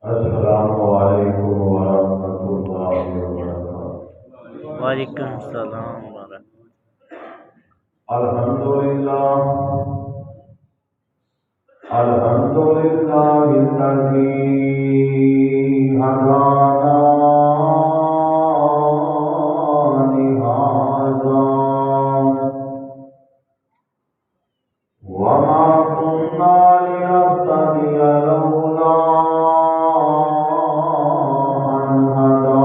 السلام علیکم ورحمۃ اللہ وبرکاتہ۔ وعلیکم السلام ورحمۃ الحمدللہ الحمدللہ الذی ہدانا لہذا وما كنا لنهتدي لولا أن هدانا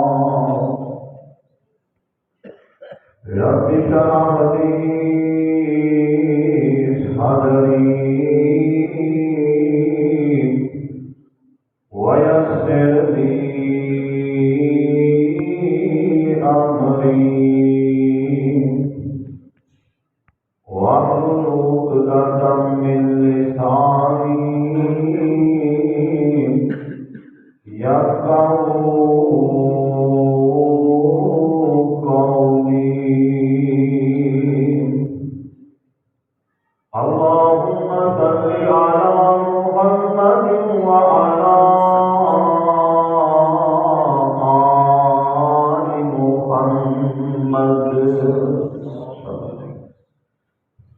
الله رب اشرح لي صدري ويسر لي أمري واحلل عقدة من لساني يفقهوا قولي اللهم صل على محمد وعلى آل محمد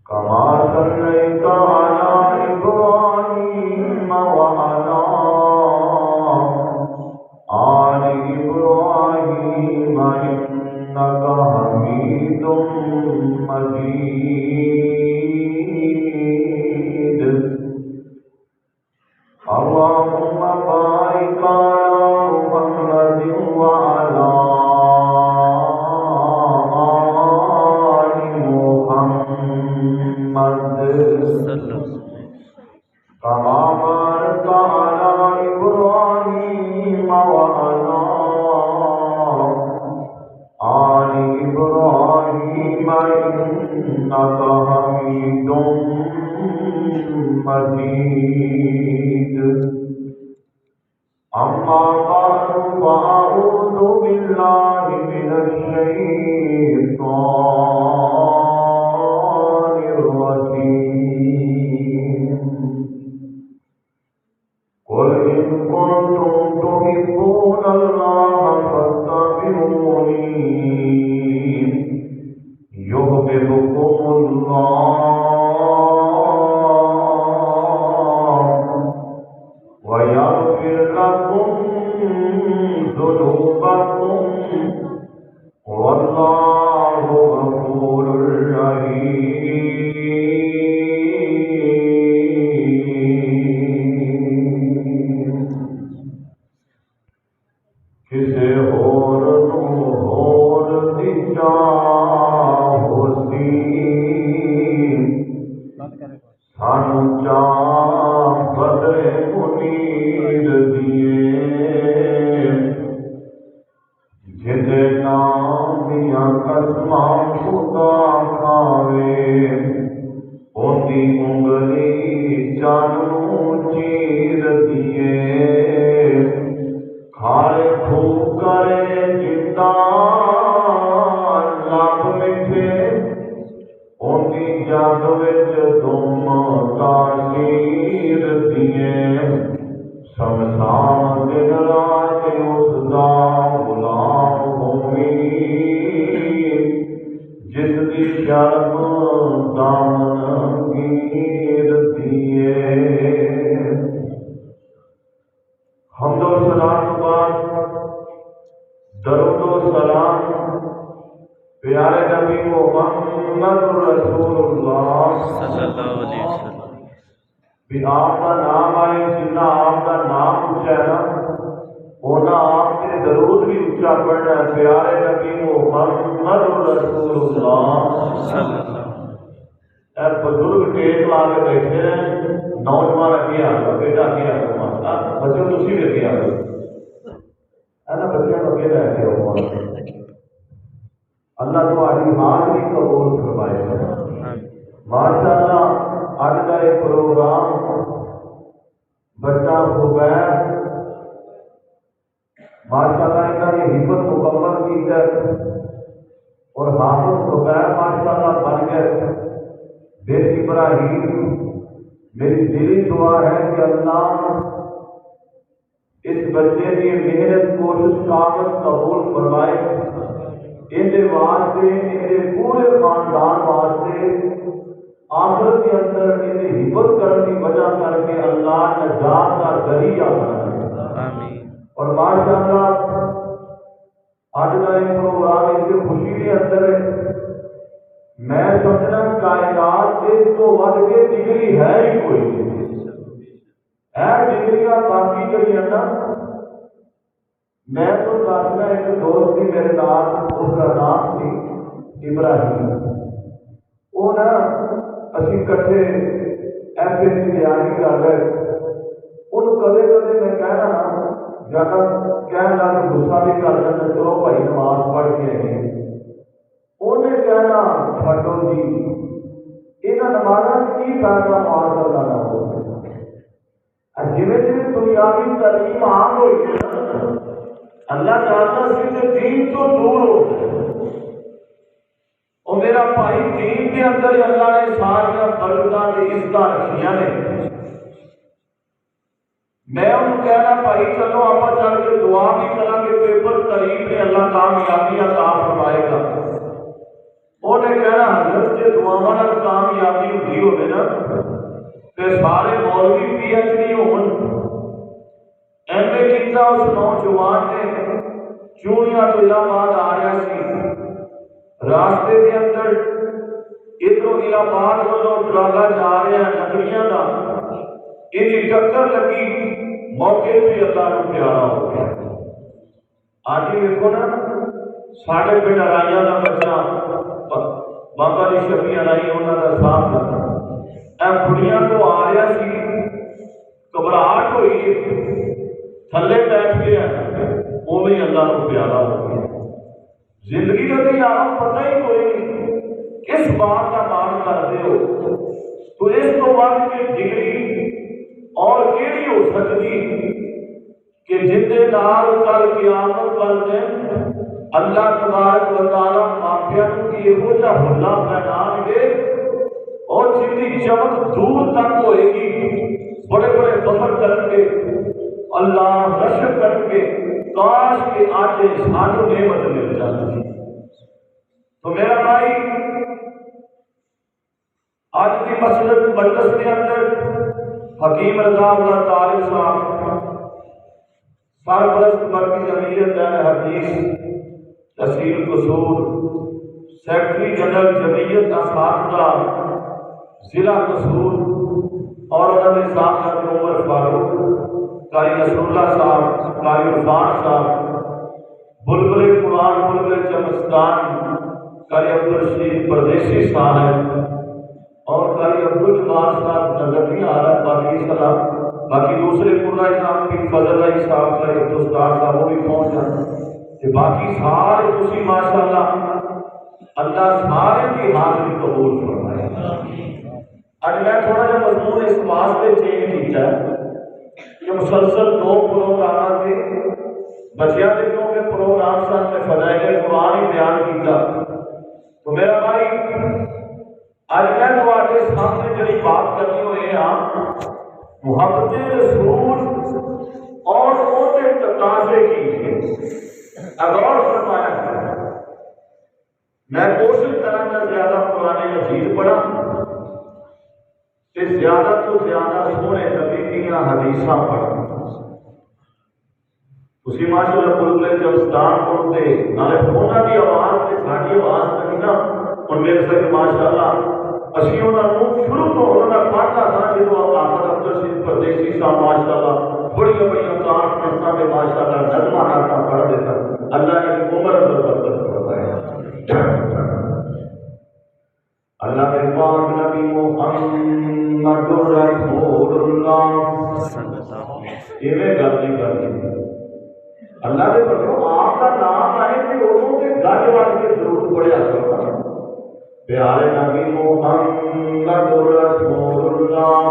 كما صليت على إبراهيم وعلى آل إبراهيم إنك حميد مجيد اللهم بارك على محمد وعلى آل محمد اللہ كما باركت على إبراهيم وعلى آل إبراهيم إنك حميد مجيد أما بعد فأعوذ بالله من الشيطان الرجيم قل إن كنتم تحبون الله فاتبعوني يحببكم الله ويغفر لكم ذنوبكم والله غفور رحيم کسے ہور تو ہور دی چاہ ہوسی سانو چاہ بدرے منیر دیے جدے نام دیا قسماں خدا کھاوے اندی انگلی جانو چیر دیے کھارے پھوکرے جتا لب مٹھے اندی جگ وچ تم تاثیر دیے سمسان دن رات اس دا غلام ہوئی جس دی شرم دامن گیر دیے حمد و سلام بعد درود و سلام پیارے نبی محمد رسول اللہ صلی اللہ علیہ وسلم بھی آپ کا نام آئے جنہ آپ کا نام اچھا ہے نا اونا آپ کے درود بھی اچھا پڑھنا ہے پیارے نبی محمد رسول اللہ صلی اللہ اے بزرگ ٹیک لا کے بیٹھے ہیں نوجوان اگے آ گیا بیٹا اگے آ گیا ماسٹر بچوں تسی بھی اگے آ گئے ہے نا بچوں کو اگے رہ کے ہو اللہ تمہاری حاضری قبول فرمائے ماشاء اللہ اج کا یہ پروگرام بچہ خبیر ماشاءاللہ انہوں نے ہمت مکمل کی ہے اور حافظ خبیر ماشاءاللہ بن گئے بیٹی ابراہیم میری دلی دعا ہے کہ اللہ اس بچے کی محنت کوشش کاغذ قبول فرمائے، اندے واسطے اندے پورے خاندان واسطے آخرت کے اندر انہیں حفظ کرنے کی وجہ کر کے اللہ نجات کا ذریعہ بنائے۔ آمین۔ اور ماشاء اللہ آج کا یہ پروگرام اس کی خوشی کے اندر ہے۔ میں سمجھنا کائنات اس کو ود کے ڈگری ہے ہی کوئی ہے، ڈگریاں باقی جڑی ہے نا، میں تو دسنا ایک دوست بھی میرے نام، اس کا نام سی ابراہیم، وہ نا اسی کٹھے ایف اے کی تیاری کر رہے، ان کدے کدے میں کہنا زیادہ کہنے لگا غصہ بھی کر دینا، چلو بھائی نماز پڑھ کے آئے، انہیں کہنا چھڈو جی یہاں نمازوں کی فائدہ معاذ اللہ نہ ہو۔ جی جی دنیاوی تعلیم عام ہوئی ہے، اللہ چاہتا سی کہ دین تو دور ہو گئے، اور میرا بھائی دین کے اندر ہی اللہ نے سارا برکتاں تے عزتاں رکھیاں نے۔ میں انہوں کہنا بھائی چلو آپ چل کے دعا بھی کریں گے، پیپر قریب نے، اللہ کامیابی عطا فرمائے گا۔ انہیں کہنا حضرت کے دعاواں نال کامیابی ہوندی ہوے نا پھر سارے مولوی پی ایچ ڈی ہون۔ ایم اے کیتا اس نوجوان نے، چوڑیاں تو الہ آباد آ رہا سی، راستے کے اندر ادھروں الہ آباد والوں ٹرالا جا رہا ہے لکڑیاں کا، یہ ٹکر لگی، موقع بھی اللہ کو پیارا ہو گیا۔ آج ہی دیکھو نا ساڑھے پنڈ رائیاں کا بچہ بابا جی شفیع رائی انہوں کا ساتھ لگا، اے کڑیاں تو آ رہا سی، گھبراہٹ ہوئی، تھلے بیٹھ گیا، وہ بھی اللہ کو پیارا ہو گیا۔ زندگی کا تو آپ پتہ ہی کوئی نہیں کس بات کا مان کرتے ہو، تو اس کو بعد کی ڈگری اور کیڑی ہو سکتی کہ جندے نال کل قیامت والے دن اللہ تبارک و تعالی مافیا کی یہ جا حلا پہنان گے، اور جن کی چمک دور تک ہوئے گی، بڑے بڑے فخر کر کے اللہ رشک کر کے کاش کے آج سانو نعمت مل جاتی۔ تو میرا بھائی آج کی مجلس کے اندر حکیم رضا اللہ طالب صاحب سرپرست مرکزی جمعیت اہل حدیث تحصیل قصور، سیکرٹری جنرل جمعیت اساتذہ ضلع قصور، اور انہوں نے ساتھ ساتھ عمر فاروق، قاری نصر اللہ صاحب، قاری عرفان صاحب، بلبل قرآن بلبل چمستان قاری عبدالرشید پردیسی صاحب، اور قاری عبدالجبار صاحب نظر نہیں آ رہا، باقی سلام باقی دوسرے قرآن صاحب کی فضل علی صاحب قاری عبدالستار صاحب وہ بھی پہنچ جاتے، باقی سارے تسی ماشاءاللہ اللہ سارے کی حاضری قبول فرمائے۔ آج میں تھوڑا جا مضمون اس واسطے چینج کیتا ہے کہ مسلسل 2 پروگرام تھے، بچیاں دے کیونکہ پروگرام سن میں فضائل قرآن ہی بیان کیتا، تو میرا بھائی آج میں تواڈے سامنے جڑی بات کرنی ہوئے ہاں محبت رسول اور ان کے تقاضے کی غور فرمایا ہے۔ میں کوشش کروں گا زیادہ قرآن مجید پڑھا کہ زیادہ تو زیادہ سونے نبی دیا حدیثاں پڑھا۔ اسی ماشاءاللہ بلبل چمستان پڑھتے نالے انہاں دی آواز تے ساڈی آواز نہیں نا ہن میرے سے ماشاءاللہ اسی انہاں نوں شروع تو انہاں پڑھتا تھا جدوں آفت عبدالرشید پردیسی صاحب ماشاءاللہ بڑی بڑی کاٹ قصہ میں ماشاءاللہ نظمہ ناتا پڑھتے سن، اللہ نے عمر برکت فرمایا۔ اللہ کے پاک نبی محمد رسول اللہ یہ میں گل نہیں کرنی، اللہ کے بندو آپ کا نام آئے کہ انہوں کے گج بج کے ضرور پڑھیا کرنا، پیارے نبی محمد رسول اللہ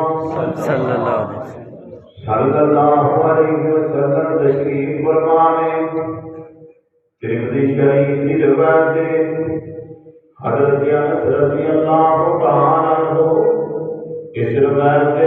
صلی اللہ علیہ وسلم تشریف فرمانے۔ ترمذی شریف کی روایت ہے حضرت انس رضی اللہ تعالی عنہ اس روایت کے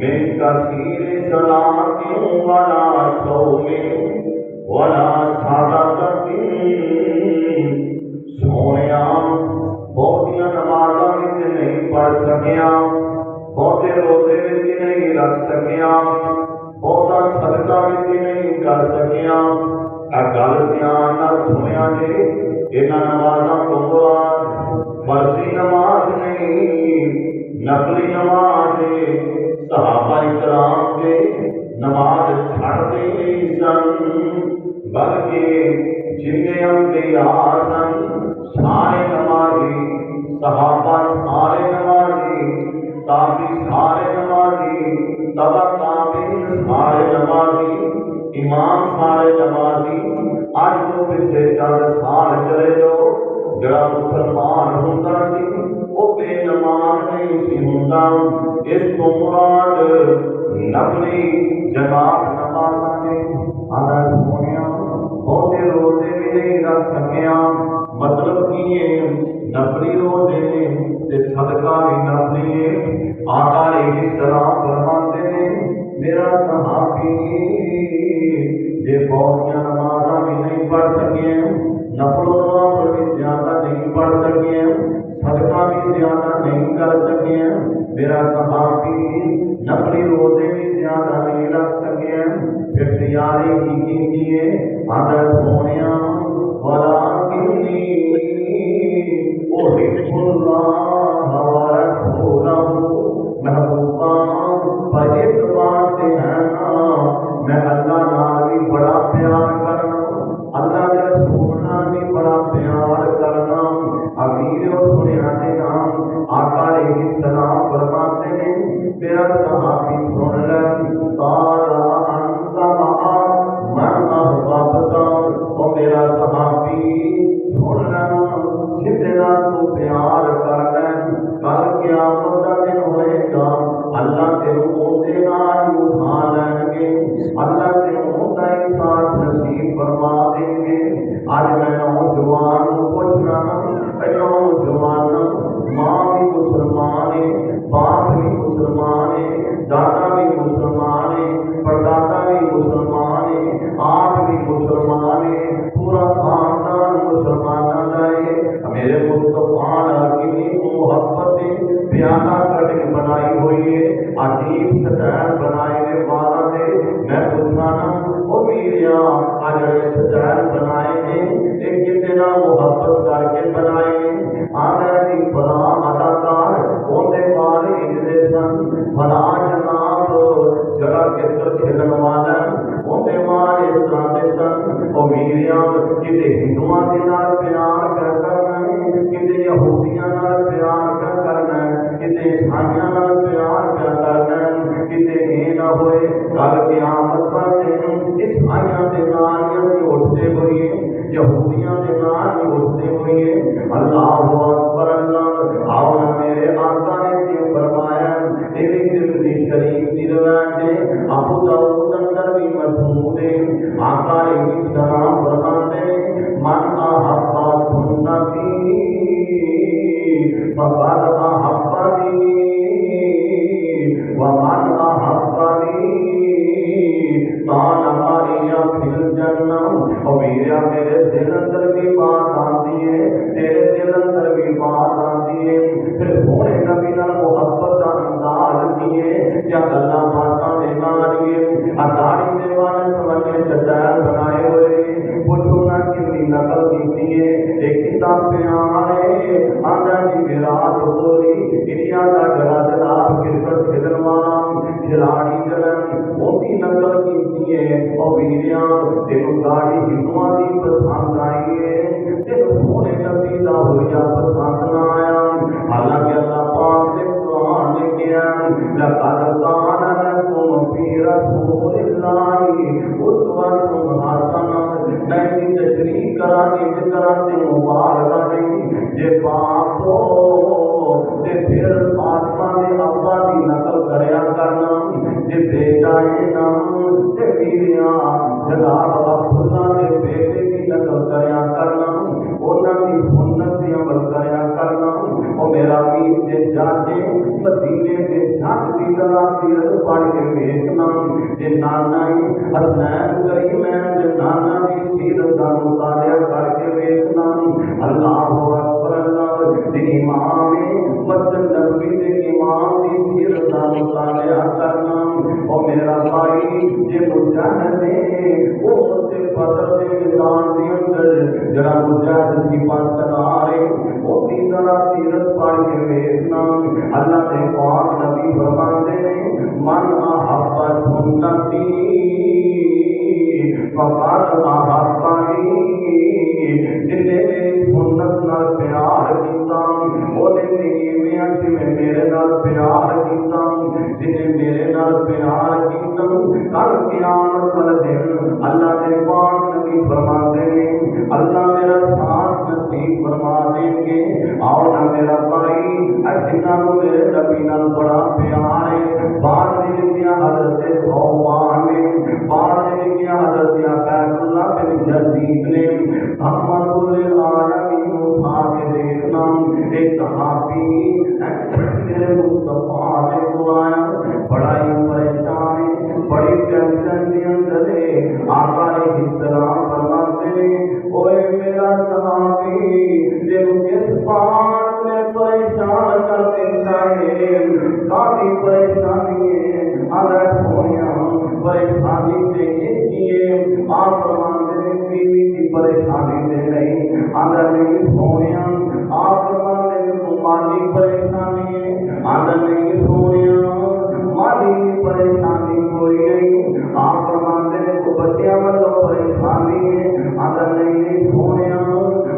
من كثير صلاة ولا صوم ولا صدقة سونیا بہتیاں نمازاں وچ نہیں پڑھ سکیا بہتے روزے وچ نہیں رکھ سکیا بہتا صدقہ وچ نہیں کر سکیا اے گل دھیان نال سنیا جی انہاں نمازاں تو مراد فرضی نماز نہیں نفلی نماز صحابہ اکرام کے نماز چھڑتے نہیں سن بلکہ جتنے انبیاء سن سارے نمازی صحابہ سارے نمازی تابعی سارے نمازی تبع تابعین سارے نمازی امام سارے نمازی اج تو پچھلے چند سال چلے جاؤ جڑا مسلمان ہوندا سی وہ بے نماز نہیں سی ہوندا اس تو مراد نفلی جناب نمازاں نے آدھا سونیا بہتے روزے بھی نہیں رکھ سکیا مطلب کی ہے نفلی روزے نے تے صدقہ بھی نفلی ہے آقا علیہ السلام فرماتے ہیں میرا صحابی جے بہتیاں نمازاں بھی نہیں پڑھ سکے نفل و نوافل بھی زیادہ نہیں پڑھ سکے صدقہ بھی زیادہ نہیں کر سکے میرا صحابی نفلی روزے بھی زیادہ نہیں رکھ سکے پھر تیاری کی ہے آدھا سونیا وَلَٰكِنِّي أُحِبُّ اللَّهَ وَرَسُولَهُ محبوبہ پر ایک بات ہے میں اللہ نال بھی بڑا پیار کرنا اللہ کے رسول نال بھی بڑا پیار کرنا امیر اور سنیا کے نام آقا علیہ السلام فرماتے ہیں میرا صحابی سن لے تارا انت مع من احببتا او میرا صحابی سن لینا جتنا تو پیار کر لے کل قیامت کا دن ہوئے گا اللہ تیروں اودے نال اٹھا لیں گے اللہ تیروں اودہ ہی ساتھ نصیب فرما دیں گے آج میں نوجوان پوچھنا اے نوجوان ماں بھی مسلمان ہے باپ بھی مسلمان ہے دادا بھی مسلمان ہے پردادا بھی مسلمان ہے آپ بھی مسلمان ہے پورا خاندان مسلمانوں کا ہے میرے مصطفیٰ کی محبت پیارا کٹنگ بنائی ہوئی ہے عجیب سٹائل بنائے والا ہے میں پوچھانا وہ میریا آج سٹائل بنائے ہیں ایک کتنا محبت کر کے بنائے ہیں آدھا جی بڑا اداکار اندے والے اجلے سن بڑا جناب جڑا کتر کھیلن والا اندے والے اس طرح دے سن وہ میریا کتے ہندوؤں کے نال پیار کر کرنا ہے کتے یہودیاں نال پیار کر کرنا ہے کتے عیسائیاں نال پیار کر کرنا ہے کتے یہ نہ ہوئے کل قیامت کا دن عیسائیاں دے نال ہی اٹھتے ہوئے یہودیاں دے نال ہی اٹھتے ہوئے اللہ اکبر اللہ آؤ نہ میرے آقا نے کیوں فرمایا میری زندگی شریف دی روایت ابو داؤد اندر بھی مسموع ہے آقا علیہ السلام فرماتے ہیں من احب سنتی فقد احبنی ومن احبنی کان معی فی الجنہ اور میرے دل اندر بھی بات آتی ہے تیرے دل اندر بھی بات آتی ہے پھر سونے نبی نال محبت کا انداز کیے یا اللہ باتاں دے ماریے اداری دے والے سمجھے سٹائل بنائے ہوئے پوچھو نہ کتنی نقل کیتی ہے ایک کتاب پہ آئے آدھا جی ویرات کوہلی انڈیا کا جڑا جناب کرکٹ کھیلن والا کھلاڑی جڑا اونی نقل کیتی ہے اور ویریاں تینوں گاڑی ہندوؤں کی پسند آئی ہے تینوں سونے نبی دا ہویا پسند نہ آیا حالانکہ اللہ پاک نے قرآن نے کیا لقد كان لكم في رسول الله أسوة حسنة میں کی تشریح کرانے سے مبارکہ نہیں جے پاک ہو تے پھر آتما دے ابا دی نقل کریا کرنا جے بیٹا ہے نا تے بیویاں جناب عبداللہ دے بیٹے کی نقل کریا کرنا انہاں دی سنت دی عمل کریا کرنا او میرا بھی جے جاتے مدینے دے جھٹ دی طرح سیرت پڑھ کے ویکھنا جے نانا حسنین کریمین دے نانا دی سیرت دا مطالعہ کر کے ویکھنا اللہ اکبر اللہ دے امام مسجد نبوی دے امام دی سیرت دا مطالعہ کرنا او میرا بھائی جے مجاہد ہے وہ تے بدر دے میدان دے اندر جڑا مجاہد صفات کرا رہے او دی طرح سیرت پڑھ کے ویکھنا اللہ دے پاک نبی فرماندے نے من احب سنتی فقط احبانی جن نے میری سنت نال پیار کیتا اونے نیویاں جویں میرے نال پیار کیتا جن نے میرے نال پیار کیتا کل قیامت والے دن اللہ دے پاک نبی فرماتے ہیں اللہ میرا ساتھ نصیب فرما دیں گے اور نہ میرا بھائی اجنا میرے نبی نال بڑا پیار ہے بعد میں لکھیا حضرت صوبان نے بعد میں لکھیا حضرت عبید اللہ بن یزید نے رحمت للعالمین اٹھا کے دیکھنا ایک صحابی میرے مصطفیٰ نے بلایا بڑا ہی پریشان ہے بڑی ٹینشن کے اندر ہے آقا علیہ السلام فرماتے ہیں اوے میرا صحابی تیرے کس بات نے پریشان کر دیتا ہے کافی پریشانی ہے اگر سونیا پریشانی سے کیے آپ فرماتے ہیں بیوی کی پریشانی سے نہیں اگر نہیں سونیا آپ فرماتے ہیں مالی پریشانی ہے اگر نہیں سونیا مالی پریشانی کوئی نہیں آپ فرماتے ہیں کو بچیاں والوں پریشانی ہے اگر نہیں سونیا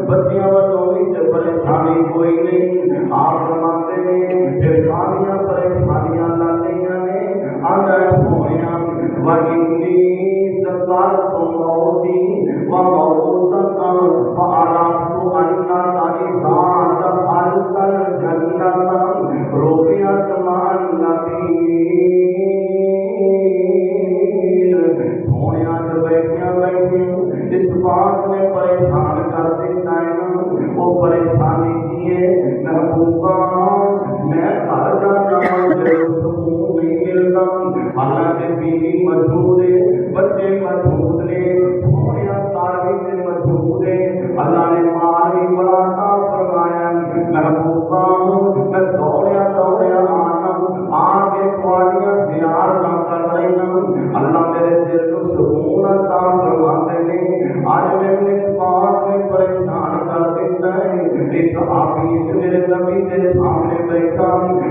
بچیاں والوں بھی پریشانی کوئی نہیں آپ فرماتے ہیں پھر ساریاں پریشانیاں لگیاں نے اگر سونیا وَإِنِّي سَكَرْتُ مَوْتِي وَمَوْتَكَ فَأَرَدتُ أَنَّكَ إِذَا دَخَلْتَ الْجَنَّةَ رُفِعَتْ مَعَ النَّبِيِّينَ سونیا جب بیٹھیاں بیٹھی اس بات نے پریشان کر دیتا ہے وہ پریشانی کیے محبوبہ میں گھر جانا مجھے سکون نہیں ملتا حالانکہ بیوی موجود ہے بچے موجود نے سونیا سارے سے موجود ہے اللہ نے مال بھی بڑا عطا فرمایا محبوبہ میں دوڑیا آنا آگے تھوڑیاں زیارتاں کر رہی ہوں اللہ میرے دل کو سکون عطا فرماتے ہیں آج میں اس بات میں پریشان کر دیتا ہے ایک صحابی میرے نبی کے سامنے بیٹھا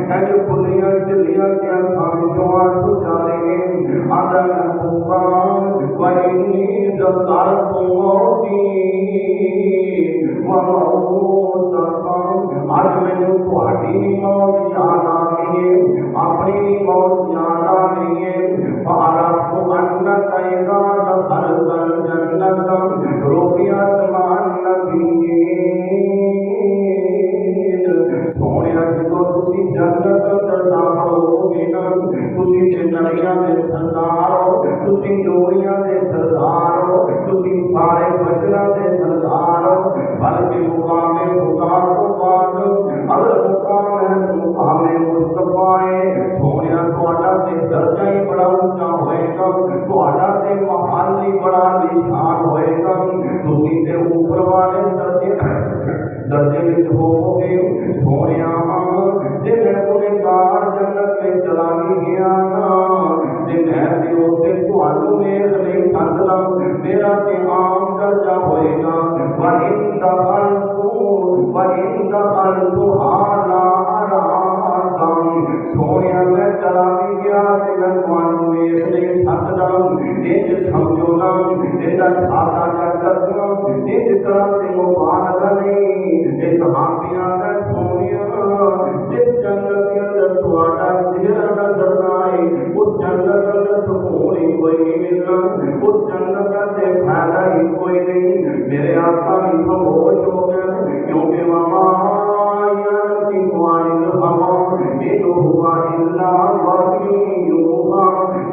ہے جو کھلیاں چلیاں کیا سامجھوں آنسو جا رہے ہیں آدھا محبوبہ وَإِنِّي ذَكَرْتُ مَوْتِي وَمَوْتَكَ آج میں نے تھوڑی موت یاد آ گئی ہے اپنی موت یاد آ گئی ہے فَأَرَدتُ أَنَّكَ إِذَا دَخَلْتَ الْجَنَّةَ رُفِعَتْ مَعَ النَّبِيِّينَ سونیا جدو تسی جنت اندر داخل ہوگے نا تسی جنتیاں دے سردار ہو تسی نوریاں دے سردار ہو تسی سارے بشراں دے سردار ہو بلکہ مقام خدا کو بات اگر مقام ہے مقام مصطفیٰ ہے سونیا تہاڈا تے درجہ ہی بڑا اونچا ہوئے گا تہاڈا تے محل ہی بڑا نشان ہوئے گا تسی تے اوپر والے درجے وچ ہوو گے سونیا جے میں گنہگار جنت میں چلا گیا نا جے میں بھی اوتے تہانوں نیک نہیں سمجھدا میرا تے عام درجہ ہوئے گا وَإِن دَخَلْتُ عَلَىٰ رَاكَمْ سونیا میں چلا گیا تے میں تہانوں نیک نہیں سمجھدا یہ سمجھو نا ایسا سادہ کیا کرنا اس طرح سے مبالغہ نہیں اس صحابیاں کا سونیا جس جنت کے اندر تہاڈا چہرہ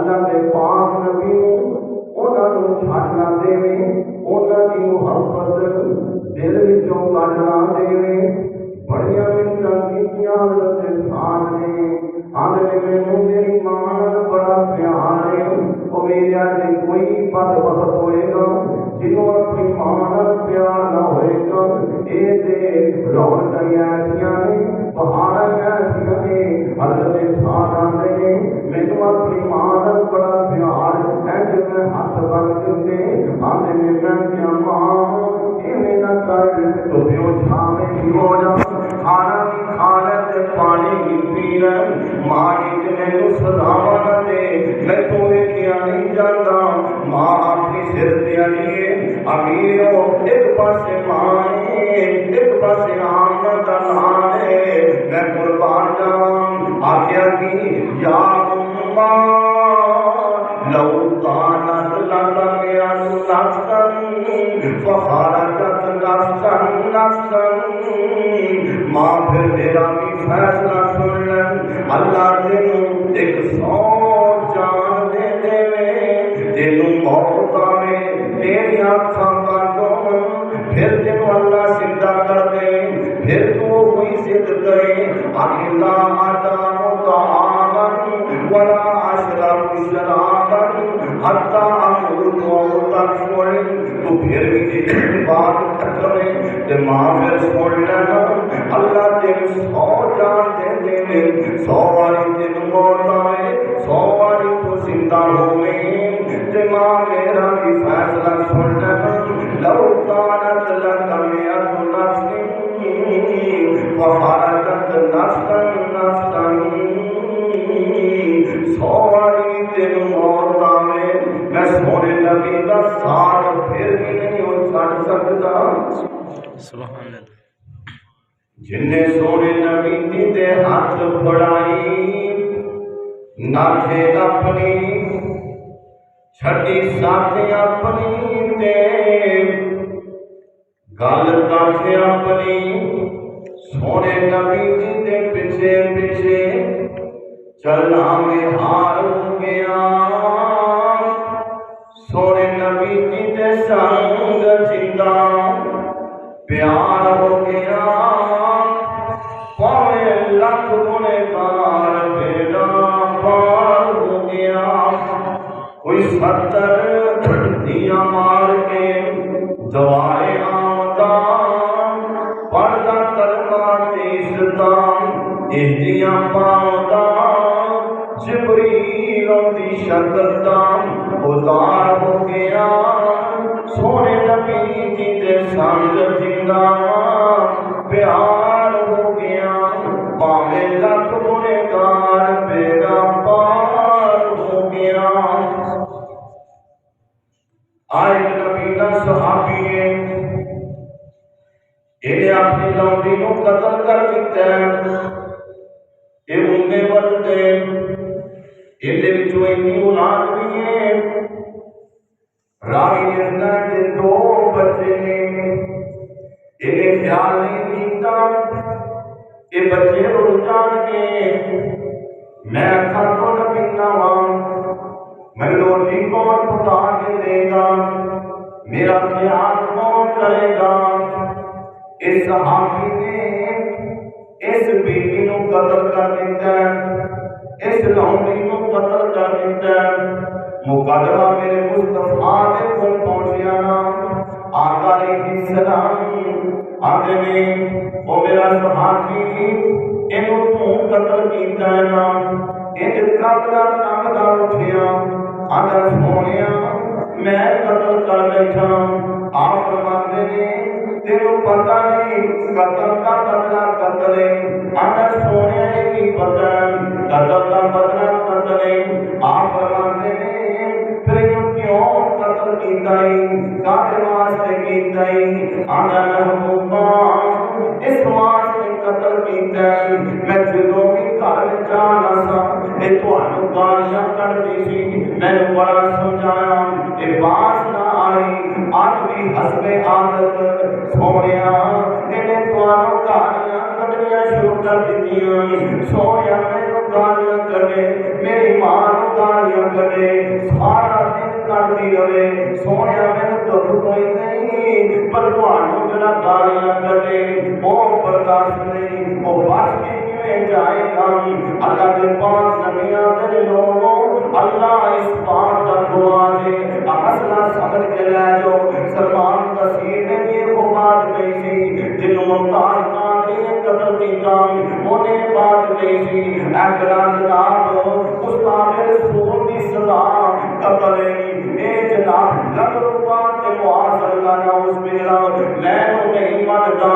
اللہ کے پاک نبی انہاں نوں چھڈ نہ دیویں، انہاں دی محبت دل وچوں کڈ نہ دیویں۔ بڑیاں منتاں کیتیاں حضرت انسان نے، آندے مینوں میری ماں نال بڑا پیار ہے، او میرے تے کوئی بدبخت ہوئے گا جنہوں اپنی ماں نال پیار نہ ہوئے گا، اے تے رونقاں ایسیاں نے، بہاراں ایسیاں نے۔ حضرت انسان آندے نے مینوں اپنی ماں نال بڑا پیار ہے، جب میں ہاتھ بن دتے آندے نے میں کیا ماں ایویں نہ کر، تو پیو چھاویں بھی ہو جا، کھانا بھی کھا لے تے پانی بھی پی لے، ماں جی مینوں سزاواں نہ دے، میں تو ویکھیا نہیں جاندا۔ ماں اپنی سر تے اڑیے امیرو، ایک پاسے ماں ہے ایک پاسے آمنا دا نام ہے، میں قربان جاواں آکھیا کی یا اماں لو کانت لکا نفسن فخرجت نفسن ماں پھر میرا بھی فیصلہ سن لے، اللہ تینوں ایک 100 جان دے دے، تینوں موت آوے تیری آنکھاں بند ہون، پھر تینوں اللہ زندہ کر دے، پھر تو کوئی ضد کرے آخر لا آدام طعامن ولا اشرب شرابا حتی اموت او تکفر، تو پھر بھی بات کرے تے ماں پھر سن لینا، اللہ تینوں 100 جان دے دے، 100 واری تینوں موت آئے 100 واری تو زندہ ہوئے، تے ماں میرا بھی فیصلہ سن لینا، لو کانت لک مئۃ نفس فخرجت نفسا 100 واری تینوں موت آئے، میں سونے نبی دا ساتھ پھر بھی نہیں ہو چھڈ سکدا۔ سبحان اللہ۔ جن نے سونے نبی دی دے ہاتھ پھڑائی، ناکھے اپنی چھٹی ساتھ اپنی تے گل کاٹھے اپنی، سونے نبی جی دے پیچھے پیچھے چلنا میں ہار ہو گیا، سونے نبی جی دے سنگ جندا پیار ہو گیا، پاوے لکھ گنہگار بیڑا پار ہو گیا، کوئی 70 دیا مار کے دوائے آمدان، پڑھتا کلمہ تیسدان اہدیاں پاؤدان، جبریل دی شکل دان ازار ہو گیا، سونے نبی جی دے سنگ جندا پیار ہو گیا، پاوے لکھ گنہگار بیڑا پار ہو گیا۔ آئے نبی دا صحابی ہے، انہیں اپنی لونڈی نو قتل کر دیتا ہے، یہ اندے ودتے اندے وچوں اتنی اولاد بھی ہے، راوی جنہ کے 2 بچے نے، انہیں خیال نہیں کیتا کہ بچے رول جان کے، میں اکھا تو نبی نوام، میں روٹی کون پکا کے دے گا، میرا خیال کون کرے گا۔ اس صحابی نے اس بیٹی نو قتل کر دیتا ہے، اس لونڈی نو قتل کر دیتا ہے، مقدمہ میرے مصطفیٰ دے کول پہنچیا نا، آقا علیہ السلام آندے نے او میرا صحابی اینو تو قتل کیتا ہے نا، ایک قتل نامدا اٹھیا، آندا سونیا میں قتل کر بیٹھا، آپ فرماندے نے تینوں پتہ نہیں قتل کا بدلہ قتل ہے، آندا سونیا نہیں پتہ قتل کا بدلہ قتل ہے، آپ فرماندے نے پھر کیوں قتل کیتا ہے، کاہدے واسطے کیتا ہے، آندا محبوبہ اس واسطے قتل کیتا ہے، میں جدوں بھی گھر جانا سا اے تانوں گالیاں کردی سی، میں بڑا سمجھایا اے باز نہ آئی، اج بھی حسب عادت سونیا انہیں تانوں گالیاں کڈنیاں شروع کر دتیاں، سونیا مینوں گالیاں کڈے، میری ماں نوں گالیاں کڈے، پر تھانوں جڑا گالیاں کڈے وہ برداشت نہیں، وہ بچ کے کیویں جائے گا؟ اللہ کے پاس نبیاں دے لوگوں، اللہ اس بات کا دعا دے مسئلہ سمجھ کے لے جاؤ۔ سلمان تسیر نے یہ وہ بات کہی سی جنہوں ممتاز نے قتل کیتا، انہیں بات کہی سی اقرا جناب استاد رسول کی صدا قتل اے جناب لغربات کے معاذ اللہ نعوذ باللہ میں نہیں مانتا۔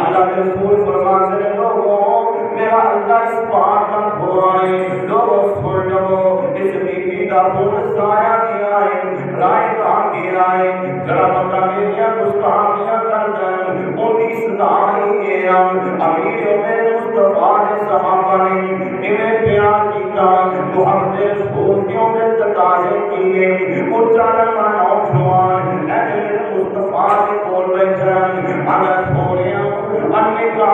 اللہ کے رسول فرماتے ہیں لوگوں میرا اللہ اس بات کا دعائے لوگوں سن لو، اس بیوی کا خون سایہ کیا ہے، رائے کہاں کیا ہے، جڑا بندہ میریاں گستاخیاں کرتا ہے ان کی سزا ہی ہے۔ امیر عمر مصطفیٰ نے صحابہ نے انہیں پیار کیتا، محمد رسول کیوں نے تقاضے کیے، اچھا لمحہ نوجوان اہل مصطفیٰ کے کول بیٹھا انا سونیا انے کا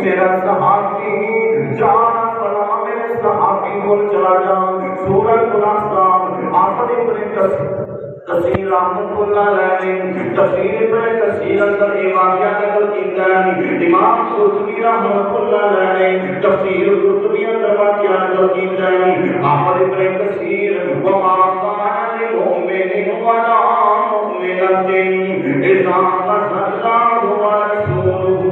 میرا صحابی جانا فلا میرے صحابی کو چلا جا سورۃ الاسلام آخری بڑے کثیر رحمت اللہ علیہ تفسیر بڑے کثیر اندر یہ واقعہ نقل کیتا ہے۔ امام قرطبی رحمت اللہ علیہ تفسیر قرطبی اندر واقعہ نقل کیتا ہے۔ آخری بڑے کثیر وما كان للمؤمن ولا مؤمنة إذا قضى الله ورسوله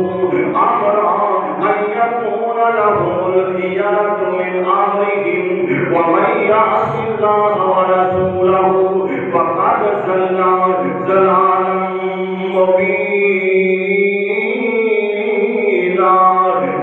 أمرا أن يكون لهم الخيرة من أمرهم ومن يعص الله ورسوله فقد ضل ضلالا مبينا۔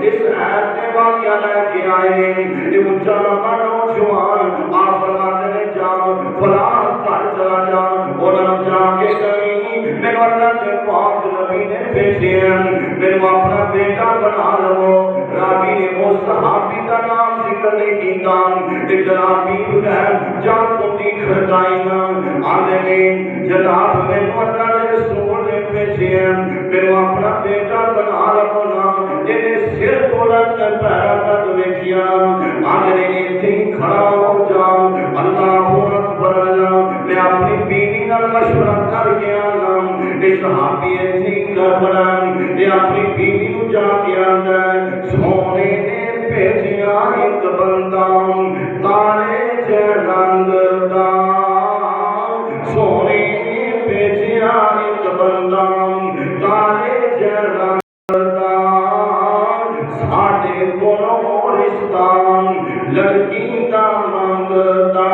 اس آیت میں واقعہ لے کے آئے ہیں کہ مجرمہ نوجوان آپ فرماتے ہیں جاؤ فلاں گھر چلا جا اور جا کے کہیں میرے اللہ کے پاک نبی نے بھیجے ہیں میرے اپنا بیٹا بنا لو۔ راوی نے وہ صحابی کا نام ذکر نہیں کیتا کہ جنابی ہے جان کو دیکھ رہائی نا آنے نے جناب میں اللہ نے رسول نے بھیجے ہیں میرے اپنا بیٹا بنا لو نا جنہیں سر بلند کر پیرا تک ویکھیا آنے نے تھی کھڑا ہو جاؤ اللہ اکبر اللہ میں اپنی بیوی نال مشورہ کر کے آنا یہ صحابی تھی کھڑا یہ اپنی بیوی کو جا کے آنا سونے نے بھیجیا ایک بندہ کالے جے رنگ دا سونے نے بھیجیا ایک بندہ کالے جے رنگ دا ساڈے کولوں رشتہ لڑکی دا منگدا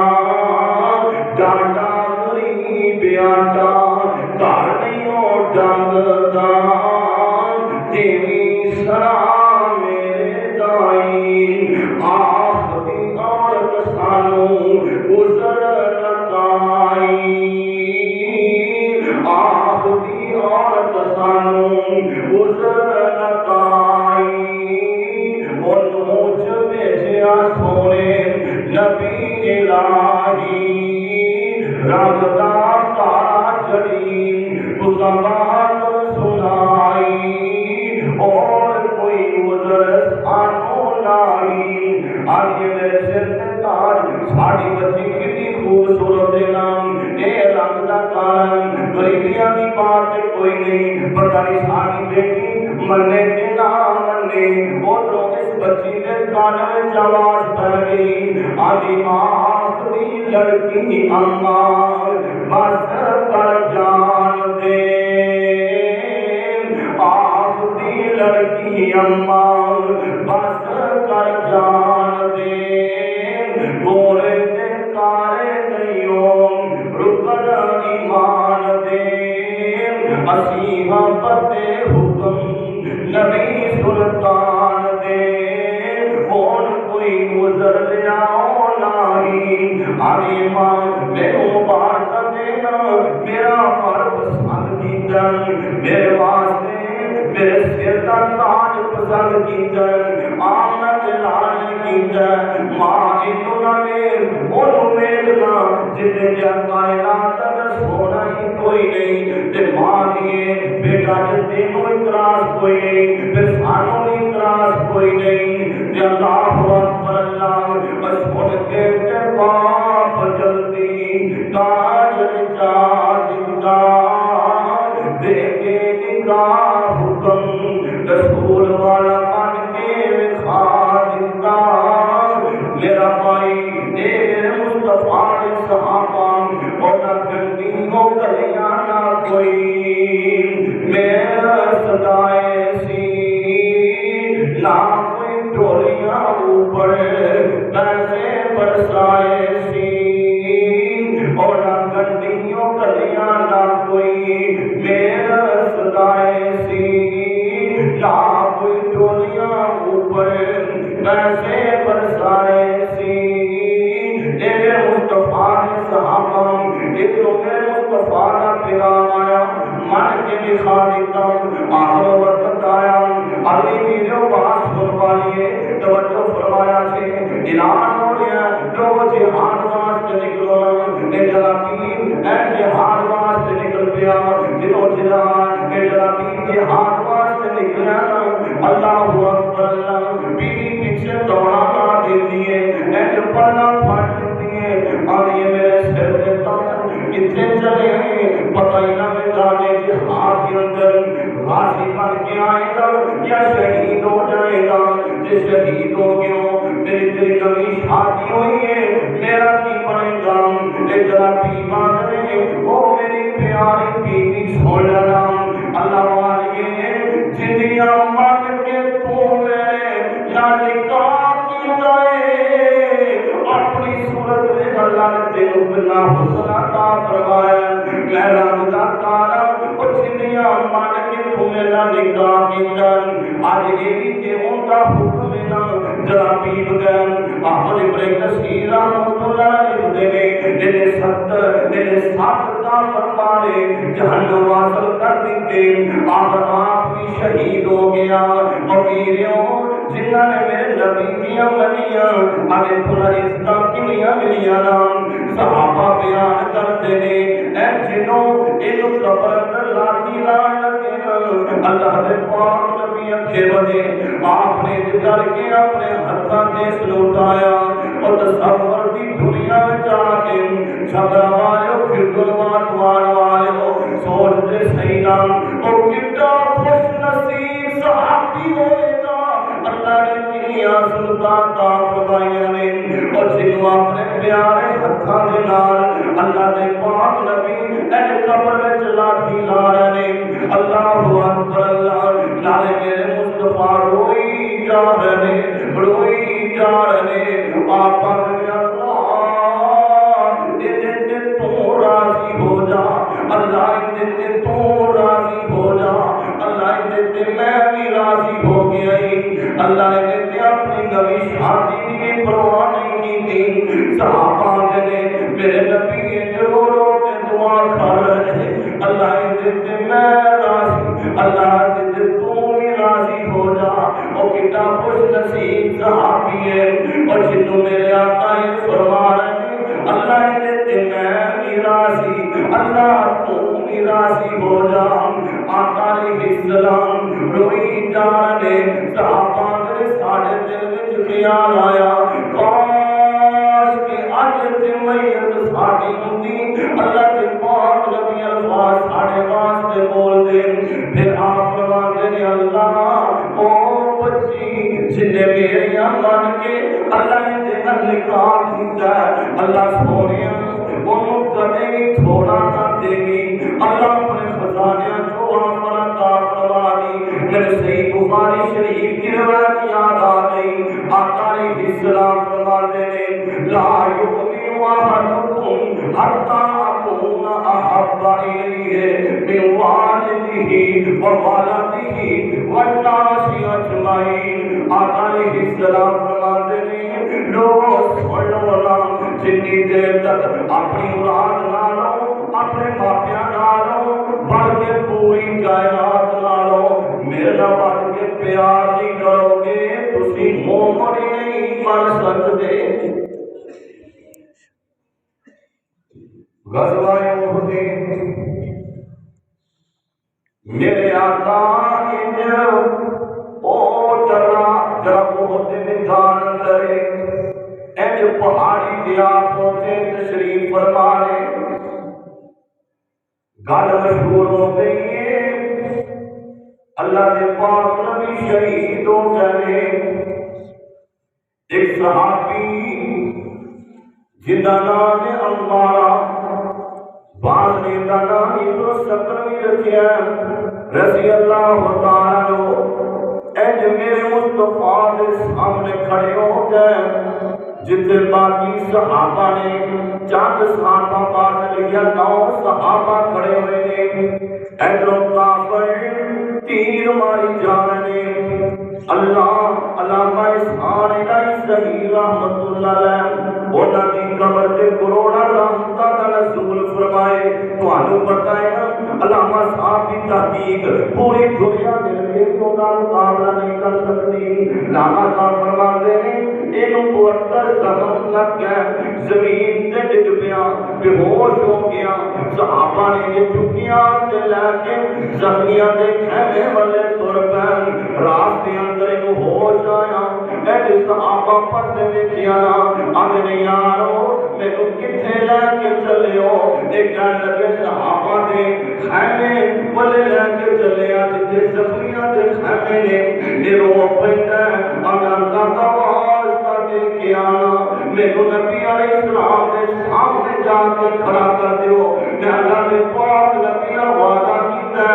ڈاڈا غریب آٹا گھر نہیں ڈنگدا دیوی سرا میرے دائی آخری عورت سانو گزر لگائی آخری عورت سانو گزر لگائی اور مجھ بھیجیا سونے نبی الہی رنگدار تارا چڑی تو زبان سنائی اور کوئی گزر سانو لائی آج میرے سر سے تاج ساڑی بچی کتنی خوبصورت نام اے رنگ دا کارن غریبیاں دی بات کوئی نہیں پتہ نہیں ساڑی بیٹی مننے کے نام مننے اور اس بچی نے کانے میں جواز پہ گئی آدھی آخری لڑکی امار بس کر جان دے آخری لڑکی امار بس کر جان دے گورے دے کارے نہیں رکن ایمان دے اسیحہ پتے حکم نبی سلطان دے اور کوئی گزر لیا آگے ماں میرے بار کر دینا میرا پر پسند کی جن میرے واسطے میرے سر کا تاج پسند کی جن آمد لال کی جن ہے ماں انہوں نے انہوں ویکنا جتنے جا کائنات اگر سونا ہی کوئی نہیں تے ماں دیے بیٹا جتے نو اعتراض کوئی نہیں پھر سانوں بھی اعتراض کوئی نہیں تے اللہ اکبر اللہ بس ان کے باپ جلدی کاجل چاہتا دیکھے نکاح حکم رسول والا بن کے کھا دیتا میرا بھائی اے میرے مصطفیٰ نے صحابہ اور نہ گندی ہو گلیاں نہ کوئی میرا صدائے سی نہ کوئی ڈولیاں اوپر پیسے برسائے سی اور نہ گندی ہو گلیاں نہ کوئی میرا صدائے سی نہ کوئی ڈولیاں اوپر پیسے برسائے سی اے میرے مصطفیٰ نے صحابہ ایک تو میرے مصطفیٰ کا پیغام آیا من کے دکھا دیتا آخر وقت آیا علی ویڈیو بات فرمائیے توجہ فرمایا سے اعلان ہو گیا جو جہاد واسطے نکلو اے جلابیب اے جہاد واسطے نکل پیا جنہوں جہاد اے جلابیب جہاد واسطے نکلیا اللہ اکبر اللہ بیوی پیچھے دوڑانا دیتی ہے اے جو پڑھنا پھاٹ دیتی ہے آئیے میرے سر میں تک کتنے چلے ہیں پتہ ہی نہ میں جانے جہاد کے اندر غازی بن کے آئے گا یا شہید ہو جائے گا جس شہید ہو گیا میری تیری کمی شادی ہوئی ہے میرا کی بنے گا اے جلابی ماننے او میری پیاری بیوی سن لینا اللہ والیے جدیاں مان کے تو میرے نہ نکاح کی جائے اپنی صورت میں اللہ نے تیرے بنا حسن عطا فرمایا میرا خدا تعالی او جدیاں مان کے تو میرا نکاح کی جائے آج یہ بھی کہ ان کا حکم ہے نا جلابی بگن احمد ابراہیم نصیر رحمت اللہ علیہ دل سات کا فرمانے جہنم واصل کر دیتے آخر آپ بھی شہید ہو گیا اور میریوں جنہاں نے میرے نبی کیا ملیاں آگے تھوڑا رشتہ کلیاں ملیاں نام صحابہ بیان کرتے ہیں اے جنوں انہوں قبر اندر لاتی لان لگے اللہ دے پاک نبی اکھے بدے آپ نے جگر کے اپنے ہتھاں کے سلوٹایا اور تصور دی دنیا میں جا کے شبرہ والے پھر دلوان والے سوچتے صحیح نام اور کتا خوش نصیب صحابی ہوئے گا اللہ نے کنیا سلطان کا فرمایا نے اور جنہوں اپنے پیارے ہتھاں دے نال اللہ دے پاک نبی اے قبر میں چلا تھی لارنے اللہ اکبر اللہ لارے میرے مصطفیٰ روئی جا رہے آپا دنیا تو راضی ہو جا اللہ دے تو راضی ہو جا اللہ دے میں بھی راضی ہو گیا اللہ دے اپنی نبی شادی کی پرواہ نہیں کی صحابہ نے میرے نبی جو رو کے دعا کر رہے اللہ دے میں راضی اللہ دے تو بھی راضی ہو جا اور کتا خوش نصیب صحابی ہے اور جنہوں میرے آقا یہ فرما رہے اللہ دے میں بھی راضی اللہ تو بھی راضی ہو جا آقا علیہ السلام روئی جانے صحابہ میرے ساڑھے دل میں خیال آیا کاش کہ آج تے میت ساڑھی ہوندی اللہ کے پاک نبی الفاظ ساڑھے واسطے بول دے پھر آپ فرماتے ہیں اللہ او بچی جنہیں میرے مان کے اللہ نے نکاح کیتا ہے اللہ سونیا انہوں کدے بھی تھوڑا نہ دے گی اللہ اپنے خزانے جو ہمارا فرما دی میرے صحیح بخاری شریف کی روایت یاد آ گئی آقا علیہ السلام فرماتے ہیں لا یؤمن احدکم حتی اکون احب الیہ من والدہ وولدہ والناس اجمعین آقا علیہ السلام فرماتے ہیں لوگ سن لو جتنی دیر تک اپنی اولاد نہ لو اپنے ماپیاں نہ لو بڑھ کے پوری کائنات نہ لو میرے نہ بڑھ کے پیار نہیں کرو گے تسی مومن نہیں بن سکتے میرے آقا او ڈرا جرا بہت میدان اندر اینج پہاڑی دیا پہنچے تشریف فرما لے گل مشہور ہو گئی ہے اللہ کے پاک نبی شہید ہو گئے ایک صحابی جن کا نام ہے عمارہ بعض نے کا نام ابن سکر بھی رکھا رضی اللہ تعالیٰ عنہ اینج میرے مصطفیٰ کے سامنے کھڑے ہو گئے جتنے باقی صحابہ نے چند صحابہ بعد لیا 9 صحابہ کھڑے ہوئے نے ادھروں کافر تیر ماری جا رہے نے اللہ علامہ احسان الہی صحیح رحمت اللہ علیہ انہاں دی قبر تے کروڑاں رحمتاں دا نزول فرمائے تانوں پتہ ہے نا علامہ صاحب کی تحقیق پوری دنیا دے لئے انہاں مقابلہ نہیں کر سکتی علامہ صاحب فرماتے ہیں اینوں 72 زخم لگ گئے زمین تے ڈگ پیا بے ہوش ہو گیا صحابہ نے چکیاں تے لے کے زخمیاں دے خیمے والے تر پے راستے اندر اینوں ہوش آیا اے صحابہ پر سے ویکھیا آدھے یارو میرے کتنے لے کے چلے ہو ایک کہنے لگے صحابہ دے خیمے والے لے کے چلے جتنے زخمیاں دے خیمے نے یہ رو پیندا اللہ کا واسطہ دے کے آنا میرے نبی علیہ السلام کے سامنے جا کے کھڑا کر دیو میں اللہ نے پاک نبی نے وعدہ کیتا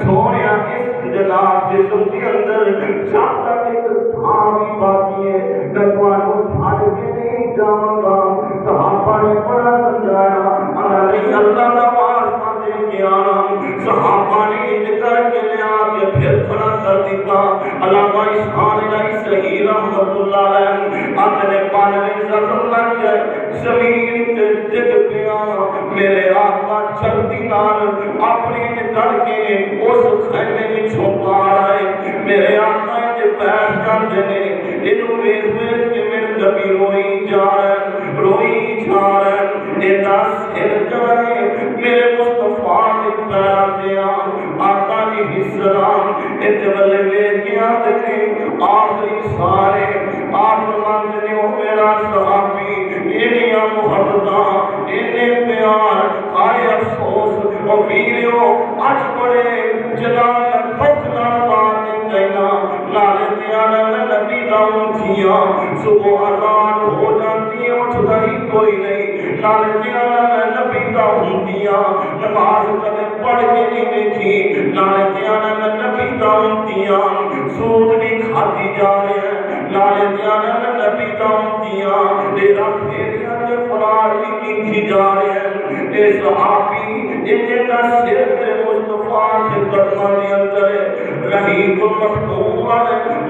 سونیا اس جناب جسم کے اندر جب تک ایک سامی باقی ہے میں تمہاروں چھاڑ کے نہیں جاؤں گا صحابہ نے بڑا سمجھایا اللہ کا واسطہ دے کے آنا صحابہ نے ذکر کے لے آ کے پھر کھڑا کر دیتا علامہ احسان الہی صحیح رحمت اللہ علیہ اپنے پانویں زخم لگ گئے زمین تے ڈگ پیا میرے آقا چلتی نال اپنی نکل کے اس خیمے میں چھوپا آئے میرے آقا جو بیٹھ جاندے نے انہوں ویکھ ویکھ کے میرے نبی روئی جا رہے ایدا سر جائے میرے مصطفیٰ کے پیرا دیا آقا علیہ السلام اتولے لے کے آتے ہیں آخری سارے آپ مانتے ہو میرا صحابی انہیاں محبتاں انہیں پیار آئے افسوس اور ویریو آج بڑے جلال بھکنا بات کہنا نالے دیانا نبی داؤں کیا صبح آزان ہو جاتی ہے اٹھتا ہی کوئی نہیں نالے دیانا نبی داؤں کیا نماز کبھی پڑھ کے نہیں دیکھی نالے دیانا نبی داؤں کیا سود بھی کھاتی جا رہے ہیں نالے دیانا نبی داؤں کیا تیرا پھیریاں کے فرار بھی کی جا رہے ہیں اے صحابی انہیں کا سر تیرے مصطفیٰ سے قدمہ دی اندر رحیق المختوم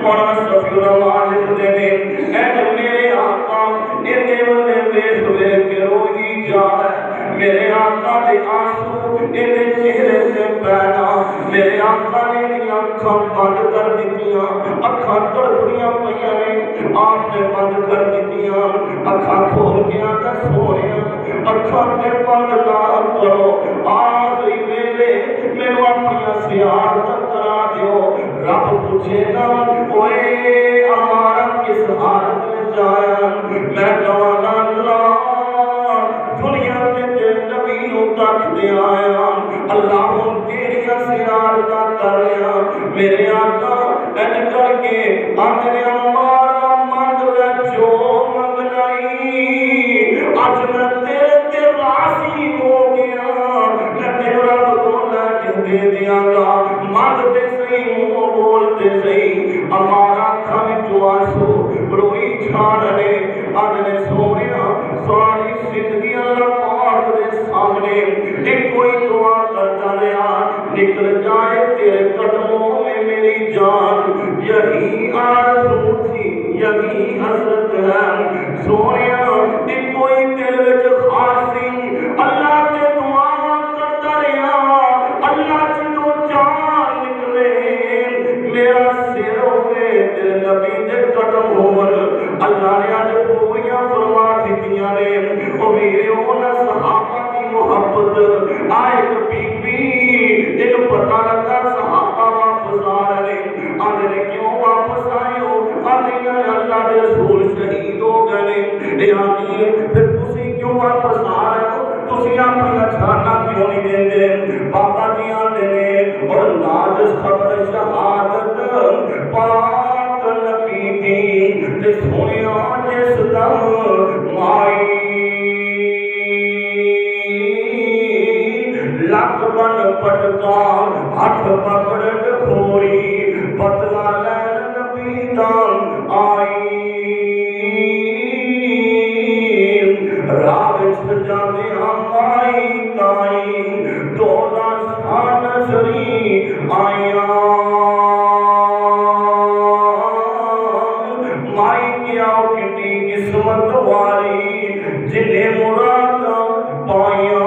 مولانا صفی الرحمن دینے اے میرے آقا انہیں والے بیش ہوئے کہ روئی جا رہے میرے آقا دے آنسو انہیں چہرے سے پہنا میرے آقا نے دی اکھاں بند کر دیتیاں اکھاں تڑپڑیاں پہیاں نے آپ نے بند کر دیتیاں اکھاں کھول کے آتا سوڑیاں اکھاں نے بند نہ کرو آخری ویلے میرے اپنی سیار تک کرا دیو رب پوچھے گا اوے ہمارا کس حالت میں جایا میں کہانا اللہ دنیا کے نبیوں تک دے آیا اللہ ان تیری سیار کا کر لیا میرے آقا این کر کے آنے ہمارا مانگ لے جو منگنائی آج میں تیرے راضی ہو گیا میں تیرا بطولہ کس دے دیا گا مانگتے صحیح منہ بولتے صحیح ہمارا کھانے جو آنسو روئی چھاڑنے آدھنے سوڑیا ساری زندگی اللہ پاک دے سامنے ایک کوئی دعا کرتا رہا نکل جائے تیرے قدموں میں میری جان یہی آرزو تھی یہی حسرت ہے سوڑیا ایک کوئی دل وچ خاصی اللہ کے دعا کرتا رہا اللہ جدو جان نکلے میرا سر ہوئے تیرے نبی دے قدم ہوئے اللہ نے آج پوریاں فرما دیتیاں نے او میرے اونا صحابہ کی محبت آئے بی بی تینو پتہ لگا خبر شہادت پاک نبی دی تے سنیا جس دم مائی لک بن پٹکا ہاتھ پکڑ کھوری بدلا لین نبی دان آئی راہ جانے آئی تائی دولا شان سری آیا مائی کیا کٹی قسمت والی جنہیں مراد پایا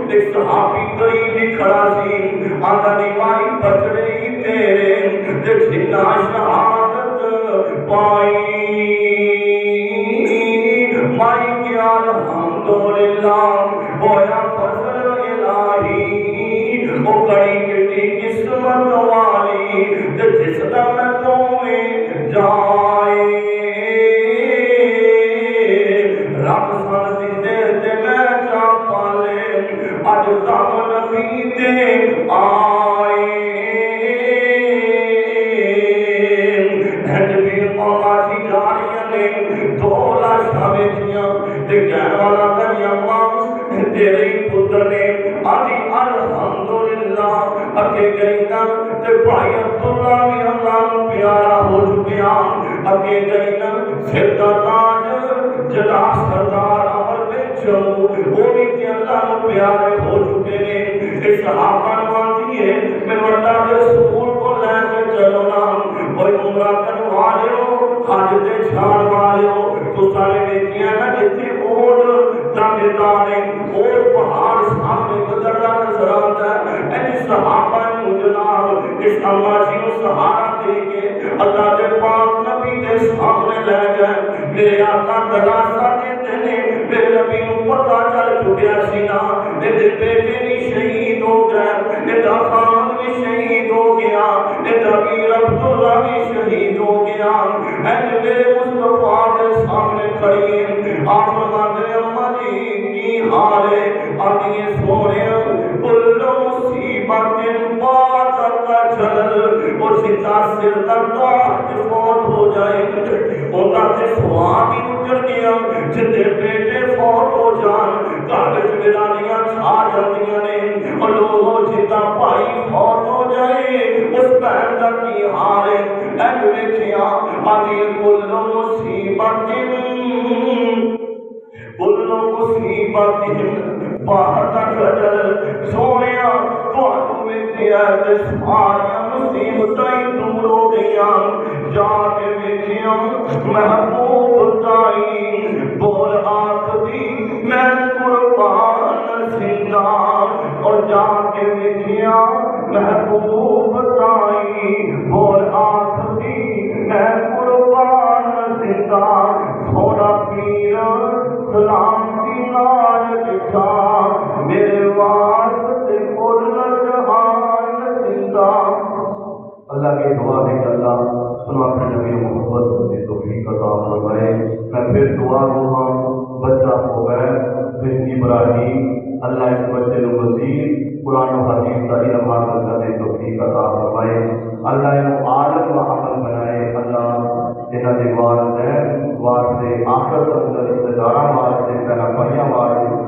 ایک صحابی گئی بھی کھڑا سی آدھا دی مائی بچڑے ہی تیرے جنہ شہادت پائی مائی کیا الحمدللہ ہویا فضل الہی وہ کڑی کٹی قسمت والی جس دم تمہیں جائے رب سن دیتے تے میں چا پالے اج دم نبی دے آئے ہج بھی مولا سی جاریاں نے دو لاشاں ویچیاں تے کہن والا کہیں اماں تیرے پتر نے آدھی الحمدللہ اگے گئی نا تے بھائی عبداللہ بھی اللہ پیارا ہو چکیا اگے گئی نا سر دا تاج جدا سردار امر بیچو وہ بھی تے اللہ پیارے ہو چکے نے اس صحابہ مانتی ہے میں اللہ کے رسول کو لے کے چلو نا کوئی عمرہ کروا لیو حج دے چھان والیو تو سارے بیٹیاں نہ جتنے اوڑ دانے اور پہاڑ سامنے گزرنا نظر آتا ہے ایسی صحابہ جناب اس اللہ جی کو سہارا دے کے اللہ کے پاک نبی کے سامنے لے گئے میرے آقا دلاسا دیتے ہیں میرے نبی کو پتا چل چکیا سینا میرے بیٹے بھی شہید ہو گئے میرا خان بھی شہید ہو گیا میرا ویر عبداللہ بھی شہید ہو گیا ایسے میرے مصطفیٰ کے سامنے کھڑی ہیں آپ فرماتے اماں جی کی حال ہے آدھی سونے کل مصیبت بات کا چل اور سیدھا سر تک فوت ہو جائے ہوتا تے سواد ہی اجڑ گیا جتے بیٹے فوت ہو جان کاغذ ویرانیاں چھا جاندیاں نے اور لوگوں جتا بھائی فوت ہو جائے اس بہن کا کی حال ہے اے ویکھیا آدھی کل مصیبت کل مصیبت باہر تک چل سونیا تو ویکھیا تے ساریاں مصیبتاں دور ہو گئیاں جا کے ویکھیا محبوب تائی بول آخری میں قربان زندہ اور جا کے ویکھیا محبوب تائی بول آخری میں قربان زندہ سونا پیر سلام کی نال لکھا میرے واسطے کل جہان زندہ اللہ کی دعا ہے کہ اللہ سنا اپنے نبی محمد کی توفیق عطا فرمائے میں پھر دعا دوں بچہ ہو گئے بن ابراہیم اللہ اس بچے کو مزید قرآن و حدیث کا علم حاصل کرنے توفیق عطا فرمائے اللہ انہوں عالم و عمل بنائے اللہ انہوں نے والدین واسطے آخرت اندر رشتہ داراں واسطے پہلا پڑھیاں واسطے